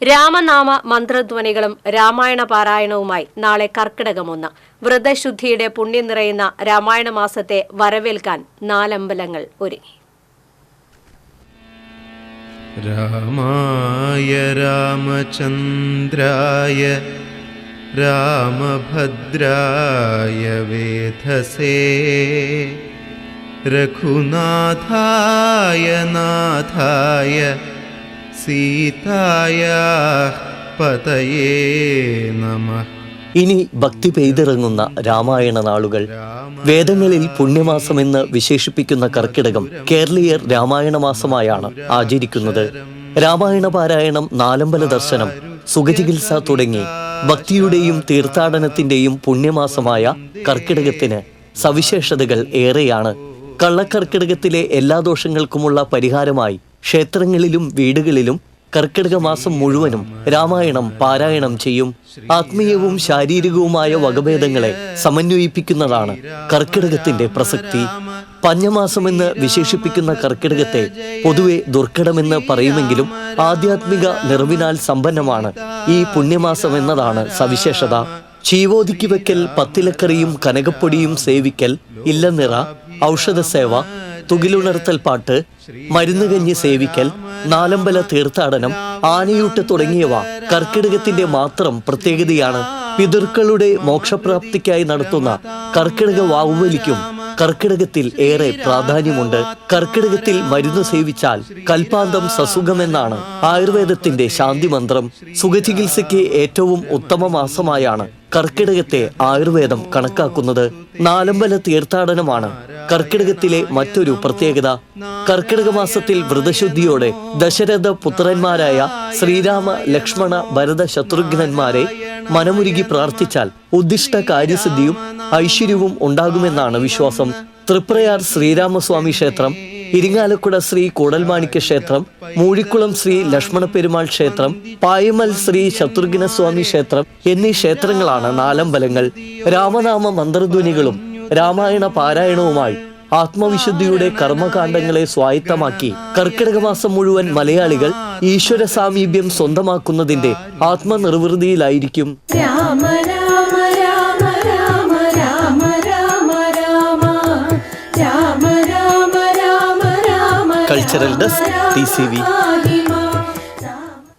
രാമനാമ മന്ത്രധ്വനികളും രാമായണ പാരായണവുമായി നാളെ കർക്കിടകം 1 വ്രതശുദ്ധിയുടെ പുണ്യം നിറയുന്ന രാമായണ മാസത്തെ വരവേൽക്കാൻ 4 അമ്പലങ്ങൾ ഒരുങ്ങി. രാമായ രാമചന്ദ്രായ രാമഭദ്രായ വേധസേ രഘുനാഥായ നാഥായ സീതായാ പതയേ നമഃ. ഇനി ഭക്തി പെയ്തിറങ്ങുന്ന രാമായണ നാളുകൾ. വേദങ്ങളിൽ പുണ്യമാസമെന്ന് വിശേഷിപ്പിക്കുന്ന കർക്കിടകം കേരളീയർ രാമായണ മാസമായാണ് ആചരിക്കുന്നത്. രാമായണ പാരായണം, നാലമ്പല ദർശനം, സുഖചികിത്സ തുടങ്ങി ഭക്തിയുടെയും തീർത്ഥാടനത്തിന്റെയും പുണ്യമാസമായ കർക്കിടകത്തിന് സവിശേഷതകൾ ഏറെയാണ്. കള്ളക്കർക്കിടകത്തിലെ എല്ലാ ദോഷങ്ങൾക്കുമുള്ള പരിഹാരമായി ക്ഷേത്രങ്ങളിലും വീടുകളിലും കർക്കിടക മാസം മുഴുവനും രാമായണം പാരായണം ചെയ്യും. ആത്മീയവും ശാരീരികവുമായ വകഭേദങ്ങളെ സമന്വയിപ്പിക്കുന്നതാണ് കർക്കിടകത്തിന്റെ പ്രസക്തി. പഞ്ഞമാസമെന്ന് വിശേഷിപ്പിക്കുന്ന കർക്കിടകത്തെ പൊതുവെ ദുർഘടമെന്ന് പറയുമെങ്കിലും ആധ്യാത്മിക നിറവിനാൽ സമ്പന്നമാണ് ഈ പുണ്യമാസം എന്നതാണ് സവിശേഷത. ചീവോതിക്ക് വെക്കൽ, പത്തിലക്കറിയും കനകപ്പൊടിയും സേവിക്കൽ, ഇല്ലനിറ, ഔഷധസേവ, തുകിലുണർത്തൽ പാട്ട്, മരുന്നുകഞ്ഞി സേവിക്കൽ, നാലമ്പല തീർത്ഥാടനം, ആനയൂട്ട് തുടങ്ങിയവ കർക്കിടകത്തിന്റെ മാത്രം പ്രത്യേകതയാണ്. പിതൃക്കളുടെ മോക്ഷപ്രാപ്തിക്കായി നടത്തുന്ന കർക്കിടക വാവുബലിക്കും കർക്കിടകത്തിൽ ഏറെ പ്രാധാന്യമുണ്ട്. കർക്കിടകത്തിൽ മരുന്ന് സേവിച്ചാൽ കൽപ്പാന്തം സസുഖമെന്നാണ് ആയുർവേദത്തിന്റെ ശാന്തി മന്ത്രം. സുഖചികിത്സയ്ക്ക് ഏറ്റവും ഉത്തമ മാസമായാണ് കർക്കിടകത്തെ ആയുർവേദം കണക്കാക്കുന്നത്. നാലമ്പല തീർത്ഥാടനമാണ് കർക്കിടകത്തിലെ മറ്റൊരു പ്രത്യേകത. കർക്കിടക മാസത്തിൽ വ്രതശുദ്ധിയോടെ ദശരഥ പുത്രന്മാരായ ശ്രീരാമ, ലക്ഷ്മണ, ഭരത, ശത്രുഘ്നന്മാരെ മനമുരുകി പ്രാർത്ഥിച്ചാൽ ഉദ്ദിഷ്ട കാര്യസിദ്ധിയും ഐശ്വര്യവും ഉണ്ടാകുമെന്നാണ് വിശ്വാസം. തൃപ്രയാർ ശ്രീരാമസ്വാമി ക്ഷേത്രം, ഇരിങ്ങാലക്കുട ശ്രീ കൂടൽമാണിക്യ ക്ഷേത്രം, മൂഴിക്കുളം ശ്രീ ലക്ഷ്മണ പെരുമാൾ ക്ഷേത്രം, പായമൽ ശ്രീ ശത്രുഘ്നസ്വാമി ക്ഷേത്രം എന്നീ ക്ഷേത്രങ്ങളാണ് നാലമ്പലങ്ങൾ. രാമനാമ മന്ത്രധ്വനികളും രാമായണ പാരായണവുമായി ആത്മവിശുദ്ധിയുടെ കർമ്മകാണ്ഡങ്ങളെ സ്വായത്തമാക്കി കർക്കിടക മാസം മുഴുവൻ മലയാളികൾ ഈശ്വര സാമീപ്യം സ്വന്തമാക്കുന്നതിന്റെ ആത്മനിർവൃതിയിലായിരിക്കും. Cultural desk, TCV.